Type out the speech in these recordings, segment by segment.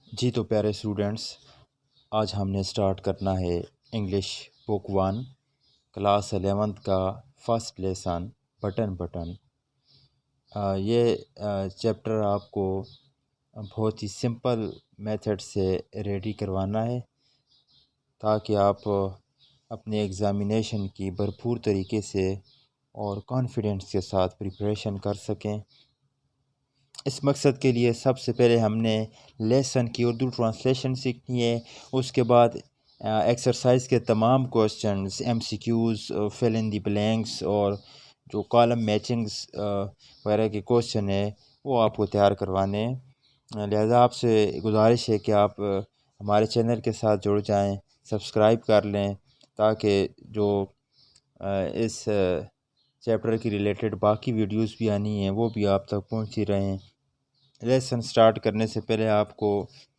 جی تو پیارے اسٹوڈنٹس، آج ہم نے اسٹارٹ کرنا ہے انگلش بک 1 کلاس 11 کا فرسٹ لیسن بٹن۔ یہ چیپٹر آپ کو بہت ہی سمپل میتھڈ سے ریڈی کروانا ہے تاکہ آپ اپنے ایگزامینیشن کی بھرپور طریقے سے اور کانفیڈنس کے ساتھ پریپریشن کر سکیں۔ اس مقصد کے لیے سب سے پہلے ہم نے لیسن کی اردو ٹرانسلیشن سیکھنی ہے۔ اس کے بعد ایکسرسائز کے تمام کوسچنز، ایم سی کیوز، فل ان دی بلینکس اور جو کالم میچنگز وغیرہ کے کوسچن ہیں وہ آپ کو تیار کروانے ہیں۔ لہذا آپ سے گزارش ہے کہ آپ ہمارے چینل کے ساتھ جڑ جائیں، سبسکرائب کر لیں تاکہ جو اس چیپٹر کی ریلیٹڈ باقی ویڈیوز بھی آنی ہیں وہ بھی آپ تک پہنچتی رہیں۔ لیسن سٹارٹ کرنے سے پہلے آپ کو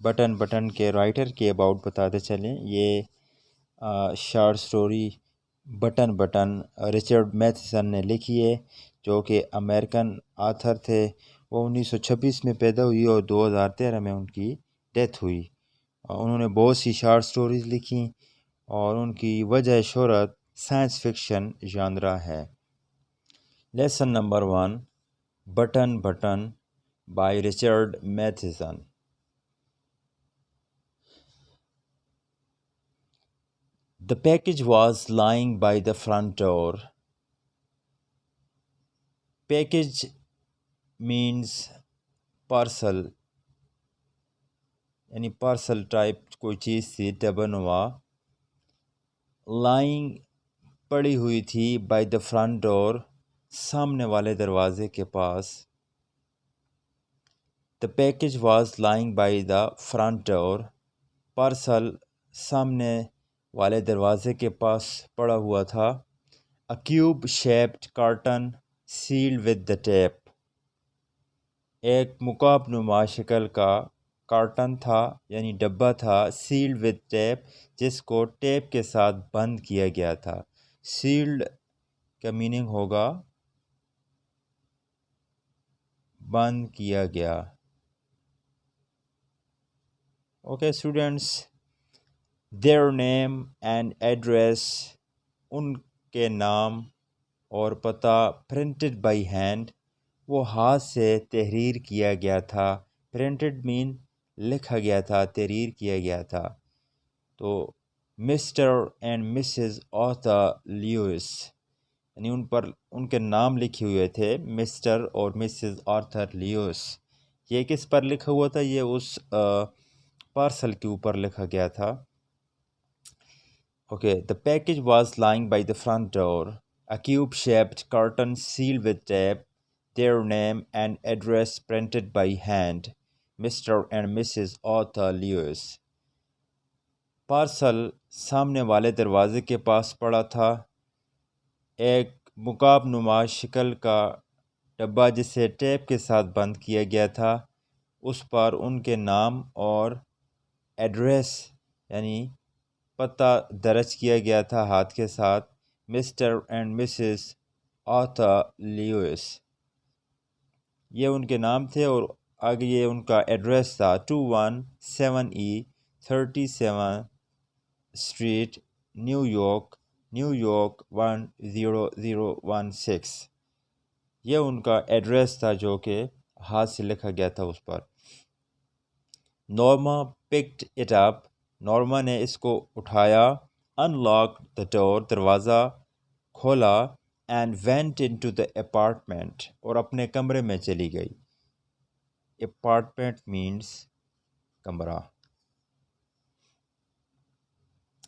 بٹن کے رائٹر کے اباؤٹ بتاتے چلیں۔ یہ شارٹ سٹوری بٹن رچرڈ میتھسن نے لکھی ہے، جو کہ امریکن آتھر تھے۔ وہ 1926 میں پیدا ہوئی اور 2013 میں ان کی ڈیتھ ہوئی۔ انہوں نے بہت سی شارٹ سٹوریز لکھیں اور ان کی وجہ شہرت سائنس فکشن ژانرہ ہے۔ Lesson number 1 button by Richard Matheson. The package was lying by the front door. Package means parcel، یعنی پارسل ٹائپ کوئی چیز تھی، ڈبہ نما۔ lying پڑی ہوئی تھی by the front door، سامنے والے دروازے کے پاس۔ The package was lying by the front door، parcel سامنے والے دروازے کے پاس پڑا ہوا تھا۔ A cube shaped carton sealed with the tape، ایک مکعب نما شکل کا کارٹن تھا یعنی ڈبہ تھا، sealed with tape، جس کو ٹیپ کے ساتھ بند کیا گیا تھا۔ sealed کا میننگ ہوگا بند کیا گیا۔ Okay students, their name and address، ان کے نام اور پتہ، printed by hand، وہ ہاتھ سے تحریر کیا گیا تھا۔ printed mean لکھا گیا تھا، تحریر کیا گیا تھا۔ تو Mr and Mrs Arthur Lewis, یعنی ان کے نام لکھے ہوئے تھے، مسٹر اور مسز آرتھر لیوس۔ یہ کس پر لکھا ہوا تھا؟ یہ اس پارسل کے اوپر لکھا گیا تھا۔ Okay, the package was lying by the front door. A cube-shaped carton sealed with tape. Their name and address printed by hand. Mr. and Mrs. Arthur Lewis. Parcel سامنے والے دروازے کے پاس پڑا تھا۔ ایک مکعب نما شکل کا ڈبہ جسے ٹیپ کے ساتھ بند کیا گیا تھا، اس پر ان کے نام اور ایڈریس یعنی پتہ درج کیا گیا تھا ہاتھ کے ساتھ، Mr and Mrs Arthur Lewis, یہ ان کے نام تھے، اور آگے یہ ان کا ایڈریس تھا 217E 37 اسٹریٹ، نیو یارک 10016۔ یہ ان کا ایڈریس تھا جو کہ ہاتھ سے لکھا گیا تھا اس پر۔ Norma picked it up, Norma نے اس کو اٹھایا۔ unlocked the door، دروازہ کھولا۔ and went into the apartment، اور اپنے کمرے میں چلی گئی۔ apartment means کمرہ۔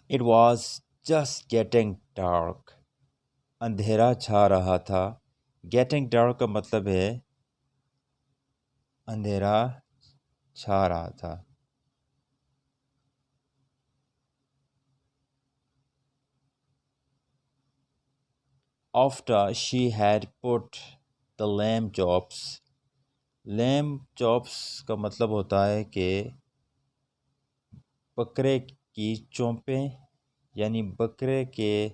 it was just getting dark، اندھیرا چھا رہا تھا۔ getting dark کا مطلب ہے اندھیرا چھا رہا تھا۔ after she had put the lamb chops، lamb chops کا مطلب ہوتا ہے کہ بکرے کی چونپیں، یعنی بکرے کے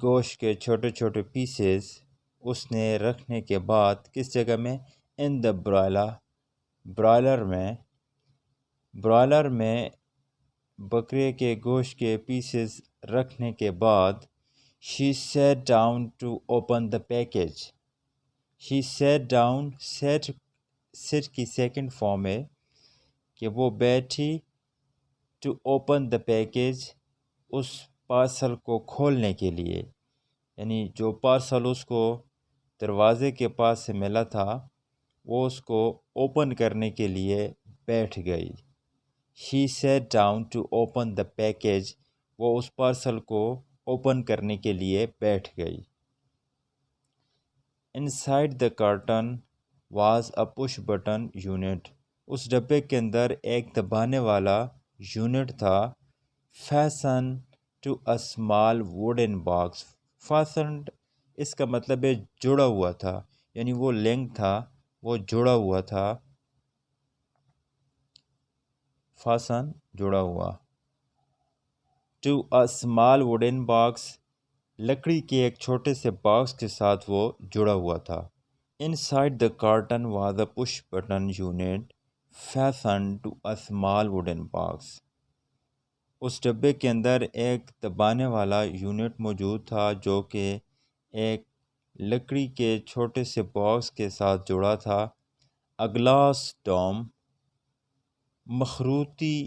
گوشت کے چھوٹے چھوٹے پیسز اس نے رکھنے کے بعد کس جگہ میں؟ in the broiler، برائلر میں۔ برائلر میں بکرے کے گوشت کے پیسز رکھنے کے بعد she sat down to open the package. she sat down sit کی سیکنڈ فارم ہے کہ وہ بیٹھی to open the package اس پارسل کو کھولنے کے لیے، یعنی جو پارسل اس کو دروازے کے پاس سے ملا تھا وہ اس کو اوپن کرنے کے لیے بیٹھ گئی۔ she sat down to open the package وہ اس پارسل کو اوپن کرنے کے لیے بیٹھ گئی۔ inside the carton was a push button unit اس ڈبے کے اندر ایک دبانے والا یونٹ تھا۔ fastened to a small wooden box fastened اس کا مطلب ہے جڑا ہوا تھا، یعنی وہ لنک تھا، وہ جڑا ہوا تھا۔ fasten جڑا ہوا۔ to a small wooden box لکڑی کے ایک چھوٹے سے باکس کے ساتھ وہ جڑا ہوا تھا۔ inside the carton was a push button unit fastened to a small wooden box اس ڈبے کے اندر ایک دبانے والا یونٹ موجود تھا جو کہ ایک لکڑی کے چھوٹے سے باکس کے ساتھ جڑا تھا۔ a glass dome مخروطی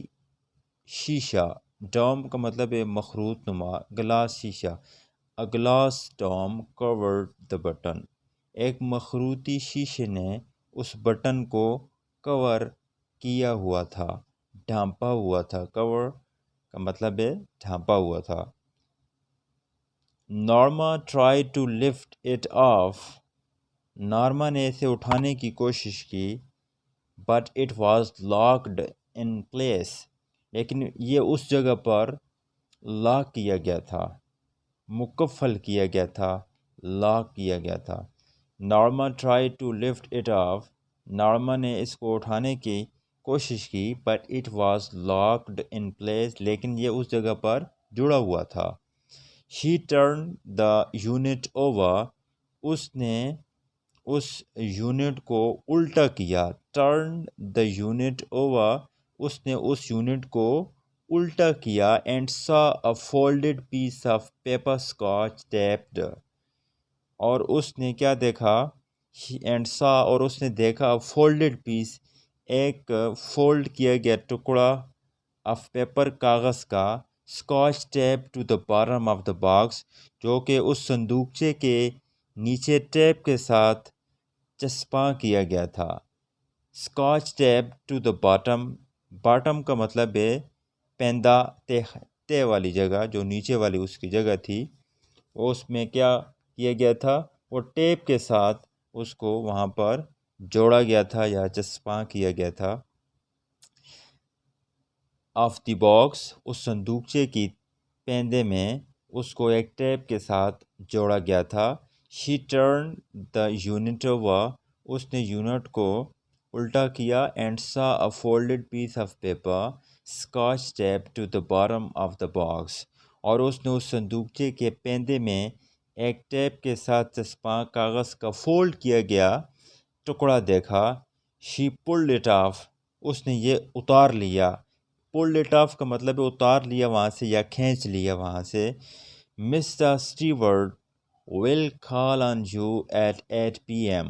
شیشہ، ڈوم کا مطلب ہے مخروط نما، گلاس شیشہ۔ a glass dome covered the button ایک مخروطی شیشے نے اس بٹن کو کور کیا ہوا تھا، ڈھانپا ہوا تھا۔ کور کا مطلب ہے ڈھانپا ہوا تھا۔ Norma tried to lift it off Norma نے اسے اٹھانے کی کوشش کی but it was locked in place لیکن یہ اس جگہ پر لاک کیا گیا تھا، مقفل کیا گیا تھا، لاک کیا گیا تھا۔ Norma tried to lift it off Norma نے اس کو اٹھانے کی کوشش کی but it was locked in place لیکن یہ اس جگہ پر جڑا ہوا تھا۔ she turned the unit over اس نے اس یونٹ کو الٹا کیا۔ turned the unit over اس نے اس یونٹ کو الٹا کیا and saw a folded piece of paper scotch taped اور اس نے کیا دیکھا and saw اور اس نے دیکھا folded piece ایک فولڈ کیا گیا ٹکڑا of paper کاغذ کا scotch tape to the bottom of the box جو کہ اس صندوقچے کے نیچے ٹیپ کے ساتھ چسپاں کیا گیا تھا۔ scotch tape to the bottom کا مطلب ہے پیندہ تہ والی جگہ، جو نیچے والی اس کی جگہ تھی وہ اس میں کیا کیا گیا تھا، وہ ٹیپ کے ساتھ اس کو وہاں پر جوڑا گیا تھا یا چسپاں کیا گیا تھا۔ آف دی باکس اس صندوقچے کی پیندے میں اس کو ایک ٹیپ کے ساتھ جوڑا گیا تھا۔ she turned the unit over اس نے یونٹ کو الٹا کیا and saw a folded piece of paper scotch taped to the bottom of the box اور اس نے اس صندوقچے کے پیندے میں ایک ٹیپ کے ساتھ چسپاں کاغذ کا فولڈ کیا گیا ٹکڑا دیکھا۔ she pulled it off اس نے یہ اتار لیا۔ pulled it off کا مطلب ہے اتار لیا وہاں سے یا کھینچ لیا وہاں سے۔ Mr. Stewart will call on you at 8 p.m.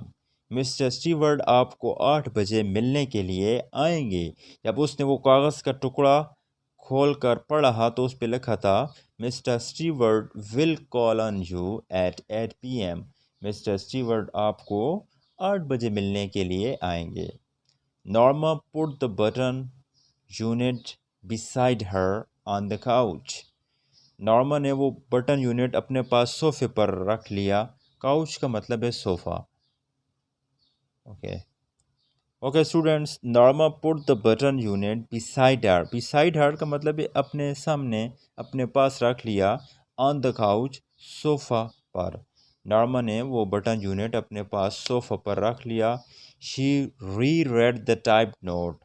Mr Steward آپ کو 8 بجے ملنے کے لیے آئیں گے۔ جب اس نے وہ کاغذ کا ٹکڑا کھول کر پڑھا تو اس پہ لکھا تھا Mr Steward will call on you at 8 p.m. Mr Steward آپ کو 8 بجے ملنے کے لیے آئیں گے۔ Norma put the button unit beside her on the couch Norma نے وہ بٹن یونٹ اپنے پاس صوفے پر رکھ لیا۔ کاؤچ کا مطلب ہے صوفہ۔ Okay students, Norma put the button unit beside her کا مطلب ہے اپنے سامنے اپنے پاس رکھ لیا۔ on the couch sofa per, Norma نے وہ بٹن یونٹ اپنے پاس صوفہ پر رکھ لیا۔ she reread the typed note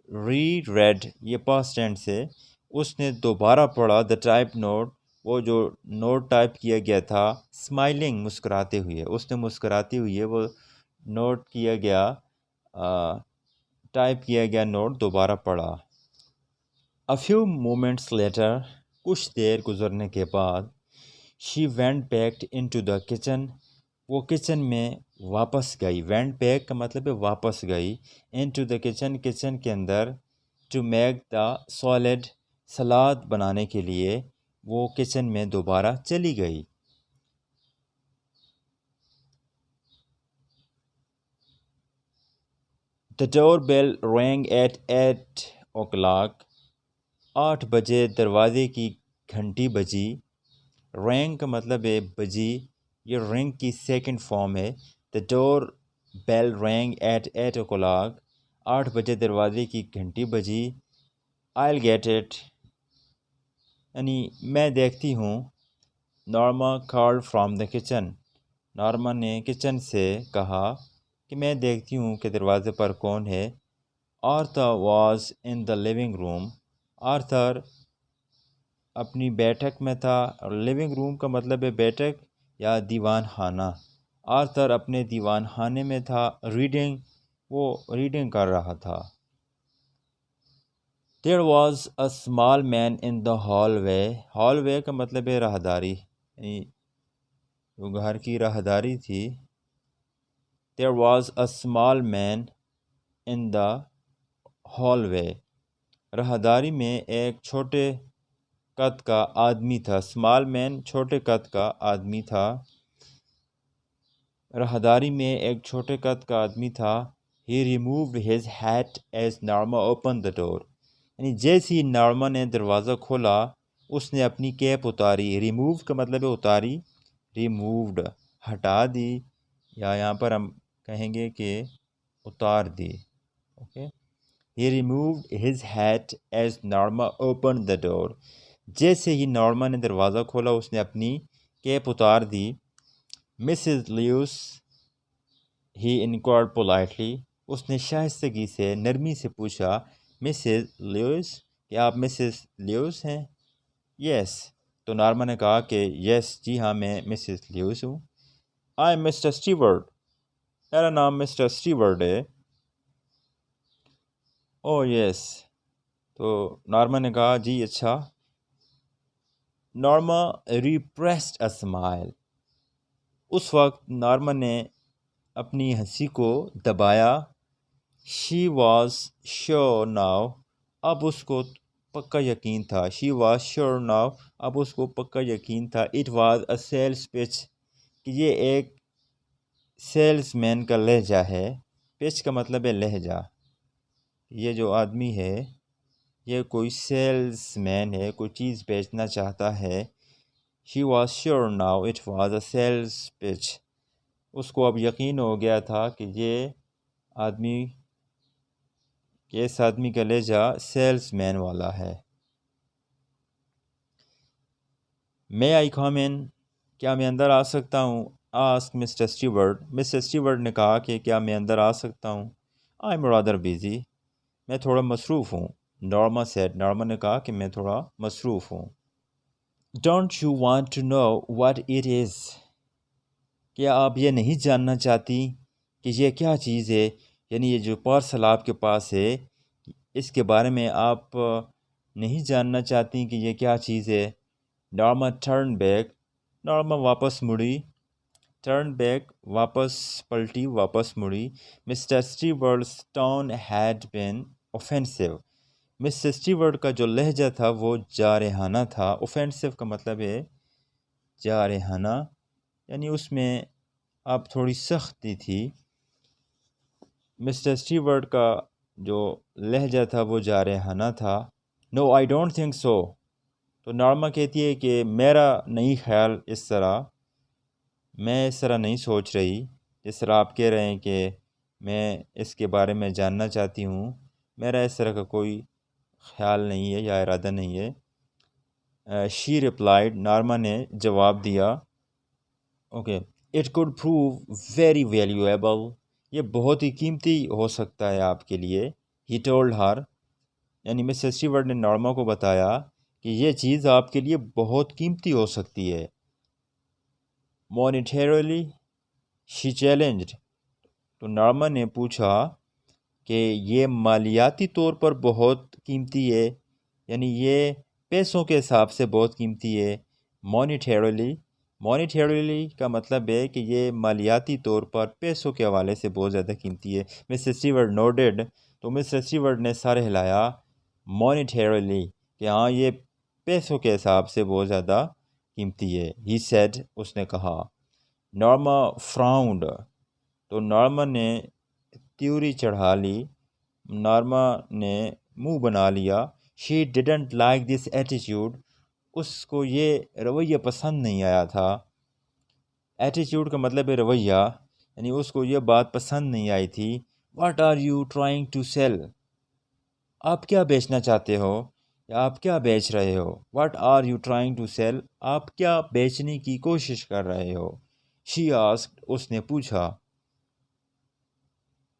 reread یہ past tense ہے، اس نے دوبارہ پڑھا the typed note وہ جو نوٹ ٹائپ کیا گیا تھا smiling مسکراتے ہوئے، اس نے مسکراتے ہوئے وہ نوٹ کیا گیا ٹائپ کیا گیا نوٹ دوبارہ پڑھا۔ A few moments later کچھ دیر گزرنے کے بعد she went back into the kitchen وہ کچن میں واپس گئی۔ went back کا مطلب ہے واپس گئی۔ into the kitchen کچن کے اندر to make the salad سلاد بنانے کے لیے وہ کچن میں دوبارہ چلی گئی۔ The doorbell rang at 8 o'clock 8 بجے دروازے کی گھنٹی بجی۔ رینگ کا مطلب ہے بجی، یہ رنگ کی سیکنڈ فارم ہے۔ The doorbell rang at 8 o'clock 8 بجے دروازے کی گھنٹی بجی۔ I'll get it یعنی میں دیکھتی ہوں۔ Norma called from the kitchen Norma نے کچن سے کہا کہ میں دیکھتی ہوں کہ دروازے پر کون ہے۔ Arthur was in the living room Arthur اپنی بیٹھک میں تھا۔ لیونگ روم کا مطلب ہے بیٹھک یا دیوان خانہ۔ آرتھر اپنے دیوان خانے میں تھا۔ وہ ریڈنگ کر رہا تھا۔ There was a small man in the hallway hallway کا مطلب ہے راہداری، یعنی وہ گھر کی راہداری تھی۔ There was a small man in the hallway راہداری میں ایک چھوٹے قد کا آدمی تھا۔ اسمال مین چھوٹے قد کا آدمی تھا۔ راہداری میں ایک چھوٹے قد کا آدمی تھا۔ He removed his hat as Norma opened the door یعنی جیسے ہی نارما نے دروازہ کھولا اس نے اپنی کیپ اتاری۔ ریموو کا مطلب ہے اتاری، ریمووڈ ہٹا دی، یا یہاں پر ہم کہیں گے کہ اتار دی۔ Okay He removed his hat as Norma opened the door جیسے ہی نارما نے دروازہ کھولا اس نے اپنی کیپ اتار دی۔ Mrs. Lewis he inquired politely اس نے شائستگی سے نرمی سے پوچھا۔ مسز لیوس کیا آپ مسز لیوس ہیں؟ یس تو نارما نے کہا کہ یس جی ہاں میں مسز لیوس ہوں۔ آئی ایم مسٹر اسٹیورڈ میرا نام مسٹر اسٹیورڈ ہے۔ او یس تو نارما نے کہا جی اچھا۔ نارما ریپریسڈ اے اسمائل اس وقت نارما نے اپنی ہنسی کو دبایا۔ شی واز شیور ناؤ اب اس کو پکا یقین تھا۔ شی واز شیور ناؤ اب اس کو پکا یقین تھا۔ It was a sales pitch کہ یہ ایک سیلس مین کا لہجہ ہے۔ پچ کا مطلب ہے لہجہ۔ یہ جو آدمی ہے یہ کوئی سیلس مین ہے، کوئی چیز بیچنا چاہتا ہے۔ She was sure now it was a sales pitch اس کو اب یقین ہو گیا تھا کہ اس آدمی کا لہجہ سیلس مین والا ہے۔ میں آئی کم ان کیا میں اندر آ سکتا ہوں؟ Ask Mr Steward Mr Steward نے کہا کہ کیا میں اندر آ سکتا ہوں؟ آئی ایم رادر بیزی میں تھوڑا مصروف ہوں۔ نارما سیڈ نارما نے کہا کہ میں تھوڑا مصروف ہوں۔ Don't you want to know what it is کیا آپ یہ نہیں جاننا چاہتی کہ یہ کیا چیز ہے؟ یعنی یہ جو پارسل آپ کے پاس ہے اس کے بارے میں آپ نہیں جاننا چاہتی کہ یہ کیا چیز ہے؟ نارما ٹرن بیک نارما واپس مڑی۔ ٹرن بیک واپس پلٹی واپس مڑی۔ Mr Steward's tone had been offensive Mr Steward کا جو لہجہ تھا وہ جارحانہ تھا۔ اوفینسو کا مطلب ہے جارحانہ یعنی اس میں آپ تھوڑی سختی تھی۔ مسٹر اسٹیورڈ کا جو لہجہ تھا وہ جارحانہ تھا۔ نو آئی ڈونٹ تھنک سو تو نارما کہتی ہے کہ میرا نہیں خیال اس طرح، میں اس طرح نہیں سوچ رہی جس طرح آپ کہہ رہے ہیں کہ میں اس کے بارے میں جاننا چاہتی ہوں، میرا اس طرح کا کوئی خیال نہیں ہے یا ارادہ نہیں ہے۔ شی ریپلائڈ نارما نے جواب دیا۔ Okay it could prove very valuable یہ بہت ہی قیمتی ہو سکتا ہے آپ کے لیے۔ ہی ٹولڈ ہر یعنی مسٹر اسٹیورڈ نے نارما کو بتایا کہ یہ چیز آپ کے لیے بہت قیمتی ہو سکتی ہے۔ مانیٹریلی شی چیلنجڈ تو نارما نے پوچھا کہ یہ مالیاتی طور پر بہت قیمتی ہے، یعنی یہ پیسوں کے حساب سے بہت قیمتی ہے۔ مونیٹیرلی کا مطلب ہے کہ یہ مالیاتی طور پر پیسوں کے حوالے سے بہت زیادہ قیمتی ہے۔ مسٹر اسٹیورٹ نوڈڈ، تو مسٹر اسٹیورٹ نے سر ہلایا مونیٹیرلی، کہ ہاں یہ پیسوں کے حساب سے بہت زیادہ قیمتی ہے۔ ہی سیڈ، اس نے کہا۔ نارما فراؤنڈ، تو نارما نے تیوری چڑھا لی، نارما نے منہ بنا لیا۔ شی ڈیڈنٹ لائک دس ایٹیٹیوڈ، اس کو یہ رویہ پسند نہیں آیا تھا۔ ایٹیٹیوڈ کا مطلب ہے رویہ، یعنی اس کو یہ بات پسند نہیں آئی تھی۔ What are you trying to sell, آپ کیا بیچنا چاہتے ہو یا آپ کیا بیچ رہے ہو؟ What are you trying to sell, آپ کیا بیچنے کی کوشش کر رہے ہو؟ شی آسکڈ، اس نے پوچھا۔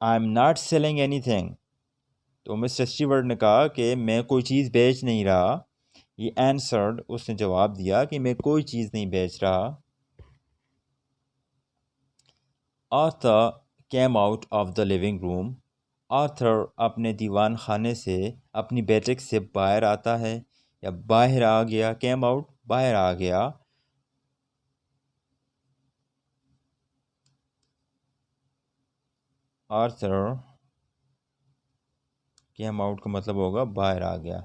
I'm not selling anything, تو مسٹر اسٹیورٹ نے کہا کہ میں کوئی چیز بیچ نہیں رہا۔ یہ آنسرڈ، اس نے جواب دیا کہ میں کوئی چیز نہیں بیچ رہا۔ Arthur came out of the living room, Arthur اپنے دیوان خانے سے اپنی بیٹک سے باہر آتا ہے یا باہر آ گیا۔ کیم آؤٹ، باہر آ گیا۔ آرتھر کیم آؤٹ کا مطلب ہوگا باہر آ گیا۔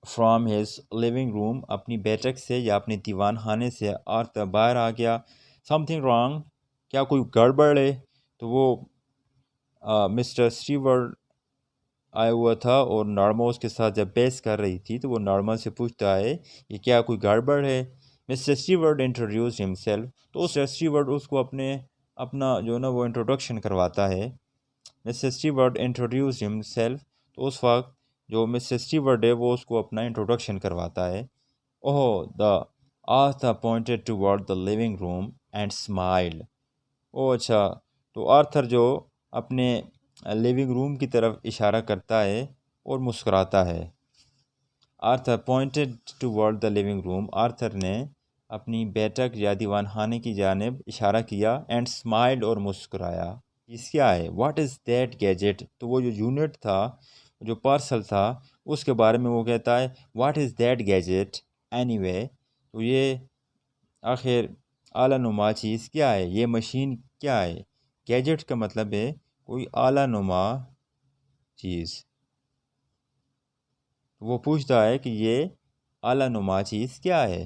فرام ہز لیونگ روم، اپنی بیٹک سے یا اپنے دیوان خانے سے آرتھر باہر آ گیا۔ سم تھنگ رانگ، کیا کوئی گڑبڑ ہے؟ تو وہ مسٹر اسٹیورٹ آیا ہوا تھا اور نارما اس کے ساتھ جب بحث کر رہی تھی تو وہ نارما سے پوچھتا ہے کہ کیا کوئی گڑبڑ ہے؟ مسٹر اسٹیورٹ انٹروڈیوس ہمسیلف، تو مسٹر اسٹیورٹ اس کو اپنا جو نا وہ انٹروڈکشن کرواتا ہے۔ مسٹر اسٹیورٹ انٹروڈیوس ہمسیلف، تو اس وقت جو مسٹر اسٹیورٹ ہے وہ اس کو اپنا انٹروڈکشن کرواتا ہے۔ Oh the Arthur pointed toward the living room and smiled, او اچھا، تو آرتھر جو اپنے لیونگ روم کی طرف اشارہ کرتا ہے اور مسکراتا ہے۔ Arthur pointed toward the living room, Arthur نے اپنی بیٹک یا دیوان خانے کی جانب اشارہ کیا، اینڈ اسمائلڈ، اور مسکرایا۔ اس کیا ہے؟ واٹ از دیٹ گیجٹ، تو وہ جو یونٹ تھا، جو پارسل تھا، اس کے بارے میں وہ کہتا ہے what is that gadget any way, تو یہ آخر اعلیٰ نما چیز کیا ہے، یہ مشین کیا ہے؟ گیجٹ کا مطلب ہے کوئی اعلیٰ نما چیز۔ وہ پوچھتا ہے کہ یہ اعلیٰ نما چیز کیا ہے؟